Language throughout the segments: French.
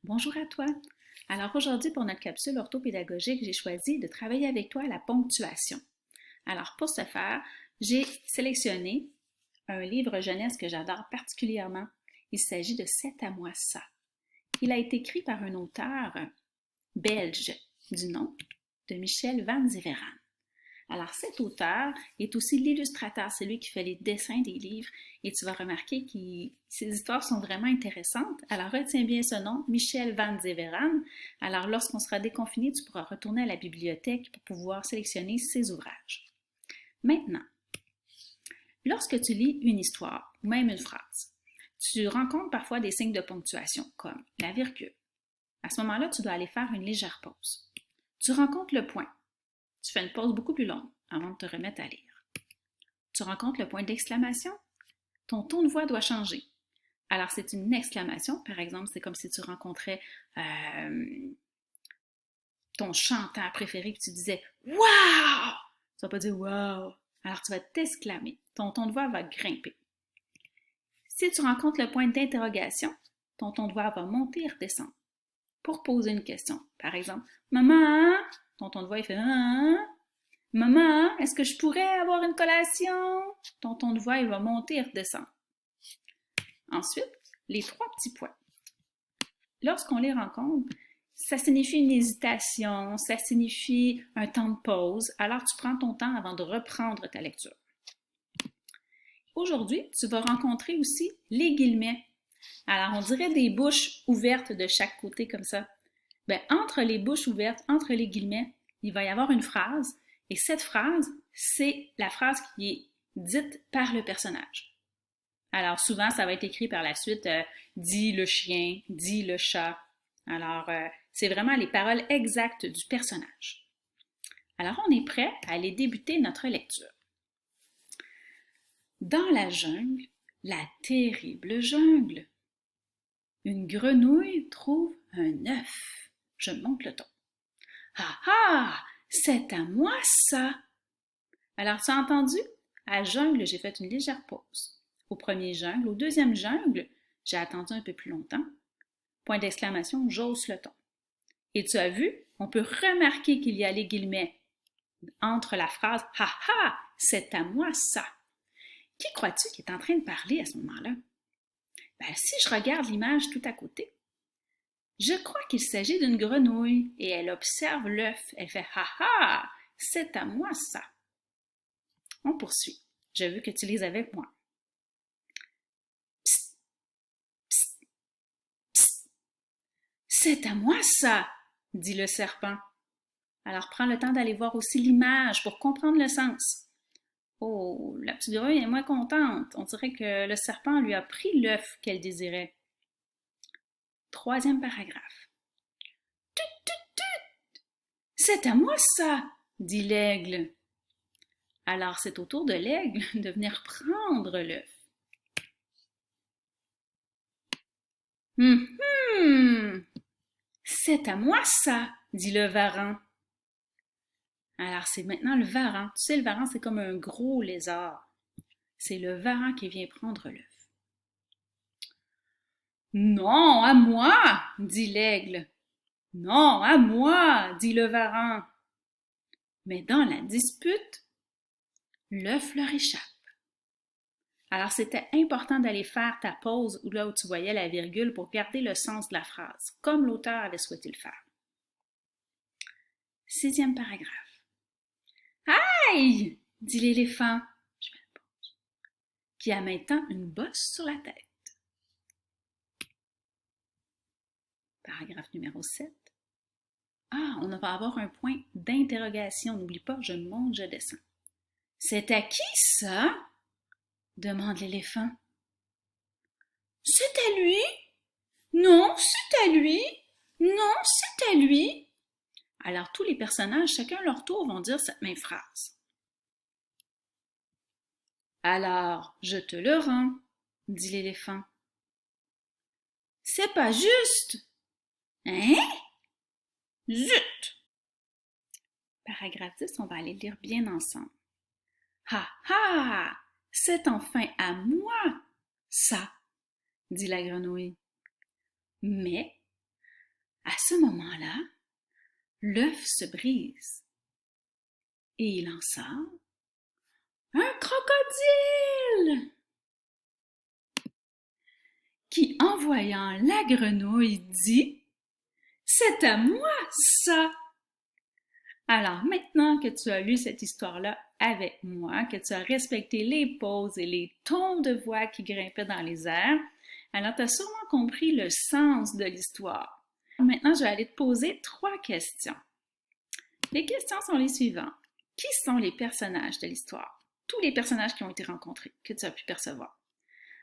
Bonjour à toi. Alors aujourd'hui, pour notre capsule orthopédagogique, j'ai choisi de travailler avec toi la ponctuation. Alors pour ce faire, j'ai sélectionné un livre jeunesse que j'adore particulièrement. Il s'agit de C'est à moi ça. Il a été écrit par un auteur belge du nom de Michel Van Zeveran. Alors, cet auteur est aussi l'illustrateur, c'est lui qui fait les dessins des livres et tu vas remarquer que ces histoires sont vraiment intéressantes. Alors, retiens bien ce nom, Michel Van Zeveran. Alors, lorsqu'on sera déconfiné, tu pourras retourner à la bibliothèque pour pouvoir sélectionner ses ouvrages. Maintenant, lorsque tu lis une histoire ou même une phrase, tu rencontres parfois des signes de ponctuation comme la virgule. À ce moment-là, tu dois aller faire une légère pause. Tu rencontres le point. Tu fais une pause beaucoup plus longue avant de te remettre à lire. Tu rencontres le point d'exclamation. Ton ton de voix doit changer. Alors, c'est une exclamation. Par exemple, c'est comme si tu rencontrais ton chanteur préféré et tu disais « Wow! » Tu vas pas dire « Wow! » Alors, tu vas t'exclamer. Ton ton de voix va grimper. Si tu rencontres le point d'interrogation, ton ton de voix va monter et redescendre. Pour poser une question, par exemple « Maman! » Ton ton de voix, il fait « Maman! » Maman, est-ce que je pourrais avoir une collation? Ton ton de voix, il va monter et redescendre. Ensuite, les trois petits points. Lorsqu'on les rencontre, ça signifie une hésitation, ça signifie un temps de pause. Alors, tu prends ton temps avant de reprendre ta lecture. Aujourd'hui, tu vas rencontrer aussi les guillemets. Alors, on dirait des bouches ouvertes de chaque côté comme ça. Bien, entre les bouches ouvertes, entre les guillemets, il va y avoir une phrase. Et cette phrase, c'est la phrase qui est dite par le personnage. Alors souvent, ça va être écrit par la suite dit le chien, dit le chat. Alors, c'est vraiment les paroles exactes du personnage. Alors, on est prêt à aller débuter notre lecture. Dans la jungle, la terrible jungle, une grenouille trouve un œuf. Je monte le ton. Ah ah! C'est à moi ça! Alors, tu as entendu? À jungle, j'ai fait une légère pause. Au premier jungle, au deuxième jungle, j'ai attendu un peu plus longtemps. Point d'exclamation, j'hausse le ton. Et tu as vu, on peut remarquer qu'il y a les guillemets entre la phrase « Ha ha! C'est à moi ça! » Qui crois-tu qui est en train de parler à ce moment-là? Ben, si je regarde l'image tout à côté, je crois qu'il s'agit d'une grenouille et elle observe l'œuf. Elle fait « Ha ha! C'est à moi ça! » On poursuit. Je veux que tu lises avec moi. Psst, psst, psst. C'est à moi ça, dit le serpent. Alors prends le temps d'aller voir aussi l'image pour comprendre le sens. Oh, la petite grenouille est moins contente. On dirait que le serpent lui a pris l'œuf qu'elle désirait. Troisième paragraphe. Tut, tut, tut. C'est à moi ça, dit l'aigle. Alors c'est au tour de l'aigle de venir prendre l'œuf. Hum, hum. C'est à moi ça, dit le varan. Alors c'est maintenant le varan. Tu sais, le varan, c'est comme un gros lézard. C'est le varan qui vient prendre l'œuf. Non, à moi, dit l'aigle. Non, à moi, dit le varan. Mais dans la dispute, l'œuf leur échappe. Alors c'était important d'aller faire ta pause là où tu voyais la virgule pour garder le sens de la phrase, comme l'auteur avait souhaité le faire. Sixième paragraphe. Aïe! Dit l'éléphant, qui a maintenant une bosse sur la tête. Paragraphe numéro 7. Ah, on va avoir un point d'interrogation. N'oublie pas, je monte, je descends. C'est à qui ça? Demande l'éléphant. C'est à lui? Non, c'est à lui. Non, c'est à lui. Alors tous les personnages, chacun à leur tour, vont dire cette même phrase. Alors, je te le rends, dit l'éléphant. C'est pas juste. Hein? Zut! Paragraphe 10, on va aller lire bien ensemble. Ha ha! C'est enfin à moi, ça, dit la grenouille. Mais À ce moment-là, l'œuf se brise et il en sort un crocodile qui, en voyant la grenouille, dit « C'est à moi, ça! » Alors, maintenant que tu as lu cette histoire-là avec moi, que tu as respecté les pauses et les tons de voix qui grimpaient dans les airs, alors tu as sûrement compris le sens de l'histoire. Maintenant, je vais aller te poser 3 questions. Les questions sont les suivantes. Qui sont les personnages de l'histoire? Tous les personnages qui ont été rencontrés, que tu as pu percevoir.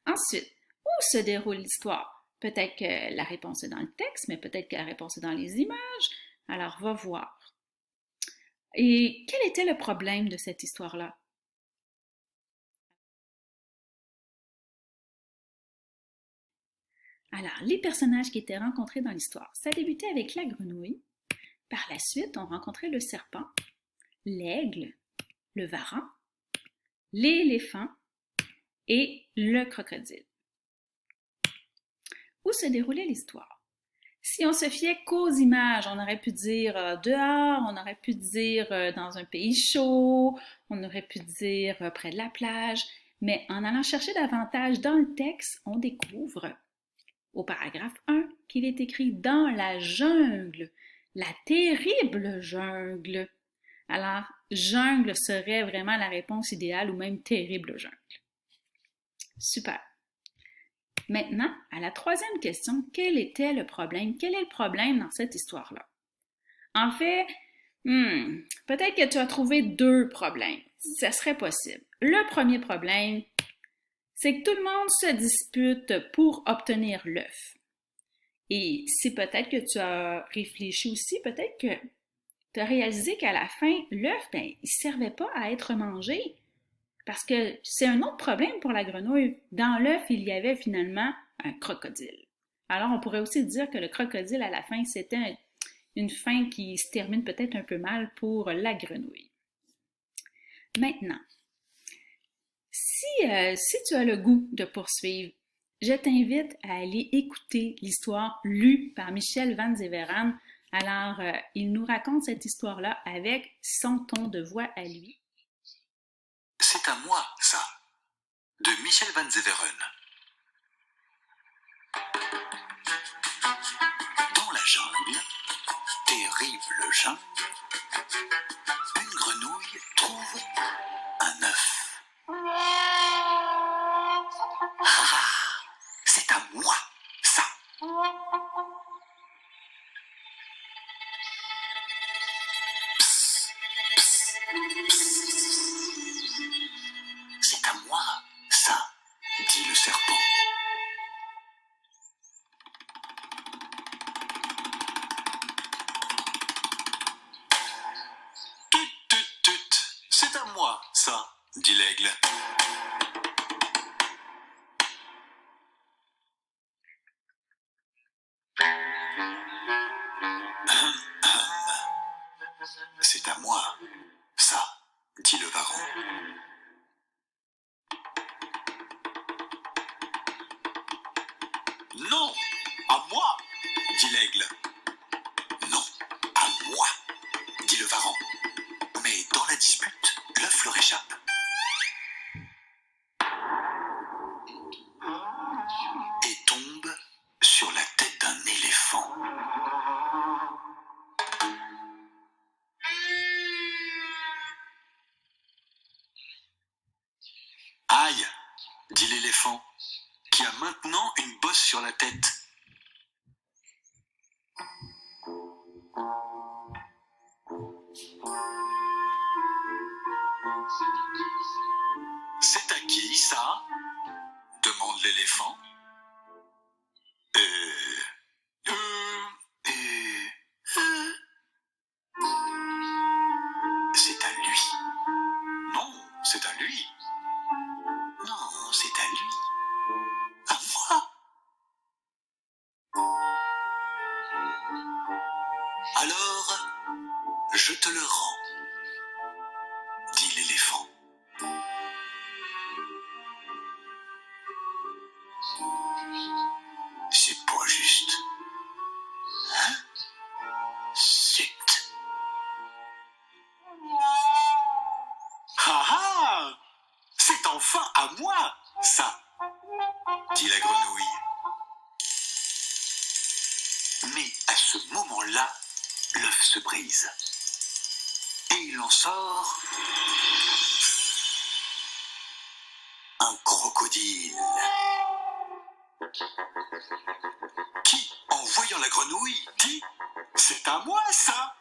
Ensuite, où se déroule l'histoire? Peut-être que la réponse est dans le texte, mais peut-être que la réponse est dans les images. Alors, va voir. Et quel était le problème de cette histoire-là? Alors, les personnages qui étaient rencontrés dans l'histoire, ça débutait avec la grenouille. Par la suite, on rencontrait le serpent, l'aigle, le varan, l'éléphant et le crocodile. Où se déroulait l'histoire? Si on se fiait qu'aux images, on aurait pu dire dehors, on aurait pu dire dans un pays chaud, on aurait pu dire près de la plage, mais en allant chercher davantage dans le texte, on découvre au paragraphe 1 qu'il est écrit dans la jungle, la terrible jungle. Alors, jungle serait vraiment la réponse idéale ou même terrible jungle. Super. Maintenant, à la 3e question, quel était le problème? Quel est le problème dans cette histoire-là? En fait, peut-être que tu as trouvé 2 problèmes. Ça serait possible. Le premier problème, c'est que tout le monde se dispute pour obtenir l'œuf. Et c'est peut-être que tu as réfléchi aussi, peut-être que tu as réalisé qu'à la fin, l'œuf, il ne servait pas à être mangé. Parce que c'est un autre problème pour la grenouille. Dans l'œuf, il y avait finalement un crocodile. Alors, on pourrait aussi dire que le crocodile, à la fin, c'était une fin qui se termine peut-être un peu mal pour la grenouille. Maintenant, si tu as le goût de poursuivre, je t'invite à aller écouter l'histoire lue par Michel Van Zeveren. Alors, il nous raconte cette histoire-là avec son ton de voix à lui. C'est à moi, ça, de Michel Van Zeveren. Dans la jungle, terrible jungle, une grenouille trouve un œuf. Ah, c'est à moi, ça. Psst, psst, psst. C'est à moi, ça, dit le serpent. Tut, tut, tut, c'est à moi, ça, dit l'aigle. C'est à moi, ça, dit le varan. Non, à moi, dit l'aigle. Non, à moi, dit le varan. Mais dans la dispute, l'œuf leur échappe. Et tombe sur la tête d'un éléphant. Aïe, dit l'éléphant, qui a maintenant une bosse sur la tête. C'est à qui, ça? Demande l'éléphant. C'est à lui. Non, c'est à lui. Non, c'est à lui. À moi. Alors, je te le rends, dit l'éléphant. C'est pas juste. Hein? moi, ça, dit la grenouille. Mais à ce moment-là, l'œuf se brise. Et il en sort un crocodile. Qui, en voyant la grenouille, dit « C'est à moi, ça !»